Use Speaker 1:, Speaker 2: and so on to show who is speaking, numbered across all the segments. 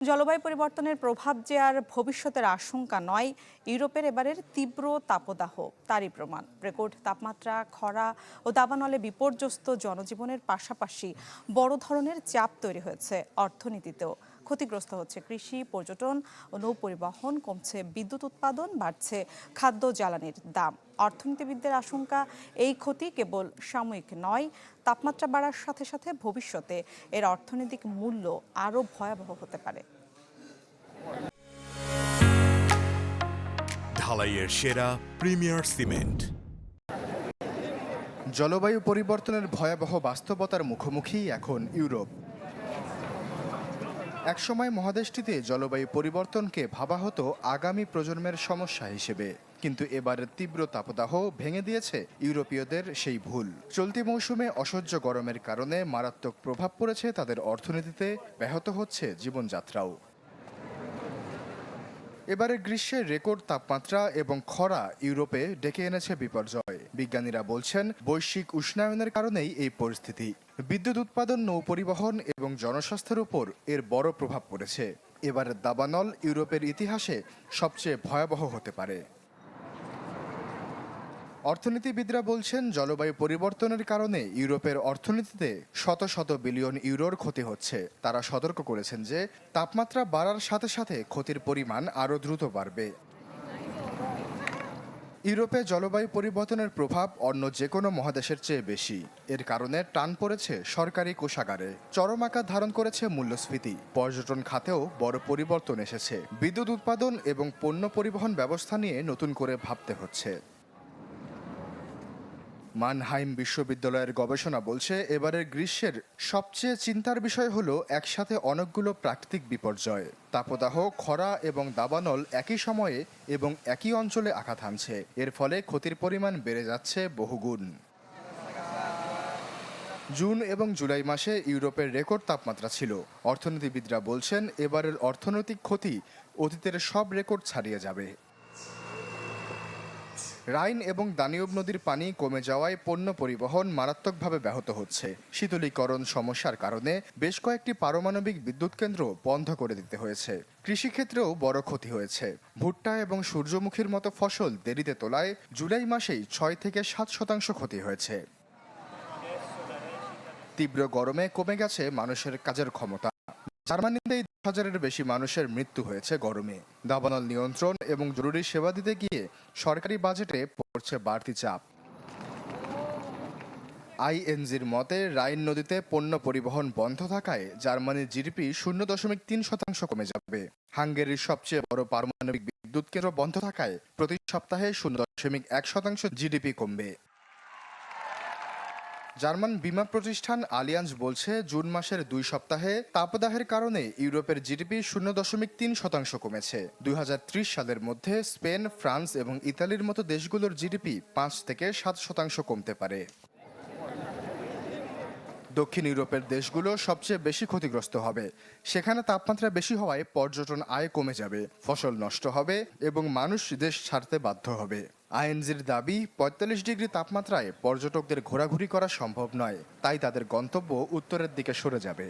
Speaker 1: জলবায়ু পরিবর্তনের প্রভাব যে আর ভবিষ্যতের আশঙ্কা নয়, ইউরোপের এবারের তীব্র তাপদাহ তারই প্রমাণ। রেকর্ড তাপমাত্রা, খরা ও দাবানলে বিপর্যস্ত জনজীবনের পাশাপাশি বড় ধরনের চাপ তৈরি হয়েছে অর্থনীতিতেও। ক্ষতিগ্রস্ত হচ্ছে কৃষি, পর্যটন ও নৌপরিবহন, কমছে বিদ্যুৎ উৎপাদন, বাড়ছে খাদ্য জ্বালানির দাম। অর্থনীতিবিদদের আশঙ্কা, এই ক্ষতি কেবল সাময়িক নয়, তাপমাত্রা বাড়ার সাথে সাথে ভবিষ্যতে এর অর্থনৈতিক মূল্য আরও ভয়াবহ হতে পারে।
Speaker 2: ঢালাইয়ের সেরা প্রিমিয়ার সিমেন্ট।
Speaker 3: জলবায়ু পরিবর্তনের ভয়াবহ বাস্তবতার মুখোমুখি এখন ইউরোপ। একসময় মহাদেশটিতে জলবায়ু পরিবর্তনকে ভাবা হতো আগামী প্রজন্মের সমস্যা হিসেবে, কিন্তু এবারের তীব্র তাপদাহ ভেঙে দিয়েছে ইউরোপীয়দের সেই ভুল। চলতি মৌসুমে অসহ্য গরমের কারণে মারাত্মক প্রভাব পড়েছে তাদের অর্থনীতিতে, ব্যাহত হচ্ছে জীবনযাত্রাও। এবারে গ্রীষ্মের রেকর্ড তাপমাত্রা এবং খরা ইউরোপে ডেকে এনেছে বিপর্যয়। বিজ্ঞানীরা বলছেন, বৈশ্বিক উষ্ণায়নের কারণেই এই পরিস্থিতি। বিদ্যুৎ উৎপাদন, নৌপরিবহন এবং জনস্বাস্থ্যের উপর এর বড় প্রভাব পড়েছে। এবারের দাবানল ইউরোপের ইতিহাসে সবচেয়ে ভয়াবহ হতে পারে। অর্থনীতিবিদরা বলছেন, জলবায়ু পরিবর্তনের কারণে ইউরোপের অর্থনীতিতে শত শত বিলিয়ন ইউরোর ক্ষতি হচ্ছে। তারা সতর্ক করেছেন যে তাপমাত্রা বাড়ার সাথে সাথে ক্ষতির পরিমাণ আরও দ্রুত বাড়বে। ইউরোপে জলবায়ু পরিবর্তনের প্রভাব অন্য যে কোনো মহাদেশের চেয়ে বেশি। এর কারণে টান পড়েছে সরকারি কোষাগারে, চরম আকার ধারণ করেছে মূল্যস্ফীতি। পর্যটন খাতেও বড় পরিবর্তন এসেছে। বিদ্যুৎ উৎপাদন এবং পণ্য পরিবহন ব্যবস্থা নিয়ে নতুন করে ভাবতে হচ্ছে। মানহাইম বিশ্ববিদ্যালয়ের গবেষণা বলছে, এবারের গ্রীষ্মের সবচেয়ে চিন্তার বিষয় হলো একসাথে অনেকগুলো প্রাকৃতিক বিপর্যয়। তাপদাহ, খরা এবং দাবানল একই সময়ে এবং একই অঞ্চলে আঘাত হানছে। এর ফলে ক্ষতির পরিমাণ বেড়ে যাচ্ছে বহুগুণ। জুন এবং জুলাই মাসে ইউরোপের রেকর্ড তাপমাত্রা ছিল। অর্থনীতিবিদরা বলছেন, এবারের অর্থনৈতিক ক্ষতি অতীতের সব রেকর্ড ছাড়িয়ে যাবে। রাইন এবং দানিউব নদীর পানি কমে যাওয়ায় পণ্য পরিবহন মারাত্মকভাবে ব্যাহত হচ্ছে। শীতলীকরণ সমস্যার কারণে বেশ কয়েকটি পারমাণবিক বিদ্যুৎ কেন্দ্র বন্ধ করে দিতে হয়েছে। কৃষিক্ষেত্রেও বড় ক্ষতি হয়েছে। ভুট্টা এবং সূর্যমুখীর মতো ফসল দেরিতে তোলায় জুলাই মাসেই 6 থেকে 7% ক্ষতি হয়েছে। তীব্র গরমে কমে গেছে মানুষের কাজের ক্ষমতা। জার্মানিতে 10,000-এর বেশি মানুষের মৃত্যু হয়েছে গরমে। দাবানল নিয়ন্ত্রণ এবং জরুরি সেবা দিতে গিয়ে সরকারি বাজেটে পড়ছে বাড়তি চাপ। আইএনজির মতে, রাইন নদীতে পণ্য পরিবহন বন্ধ থাকায় জার্মানির জিডিপি 0.3% কমে যাবে। হাঙ্গেরির সবচেয়ে বড় পারমাণবিক বিদ্যুৎ কেন্দ্র বন্ধ থাকায় প্রতি সপ্তাহে 0.1% জিডিপি কমবে। জার্মান বীমা প্রতিষ্ঠান আলিয়াঞ্জ বলছে, জুন মাসের 2 সপ্তাহে তাপদাহের কারণে ইউরোপের জিডিপি 0.3% কমেছে। 2030 সালের মধ্যে স্পেন, ফ্রান্স এবং ইতালির মতো দেশগুলোর জিডিপি 5 থেকে 7% কমতে পারে। দক্ষিণ ইউরোপের দেশগুলো সবচেয়ে বেশি ক্ষতিগ্রস্ত হবে। সেখানে তাপমাত্রা বেশি হওয়ায় পর্যটন আয় কমে যাবে, ফসল নষ্ট হবে এবং মানুষ দেশ ছাড়তে বাধ্য হবে। আইএনজির দাবি, 45 ডিগ্রি তাপমাত্রায় পর্যটকদের ঘোরাঘুরি করা সম্ভব নয়, তাই তাদের গন্তব্য উত্তরের দিকে সরে যাবে।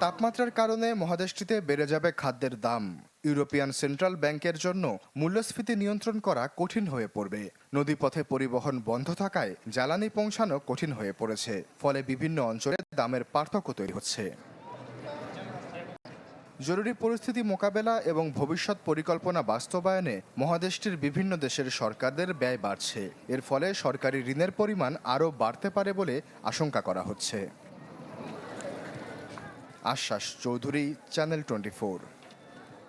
Speaker 3: তাপমাত্রার কারণে মহাদেশটিতে বেড়ে যাবে খাদ্যের দাম। ইউরোপিয়ান সেন্ট্রাল ব্যাংকের জন্য মূল্যস্ফীতি নিয়ন্ত্রণ করা কঠিন হয়ে পড়বে। নদীপথে পরিবহন বন্ধ থাকায় জ্বালানি পৌঁছানো কঠিন হয়ে পড়েছে। ফলে বিভিন্ন অঞ্চলে দামের পার্থক্য তৈরি হচ্ছে। জরুরি পরিস্থিতি মোকাবেলা এবং ভবিষ্যৎ পরিকল্পনা বাস্তবায়নে মহাদেশটির বিভিন্ন দেশের সরকারদের ব্যয় বাড়ছে। এর ফলে সরকারি ঋণের পরিমাণ আরও বাড়তে পারে বলে আশঙ্কা করা হচ্ছে। আশ্বাস চৌধুরী, চ্যানেল 24।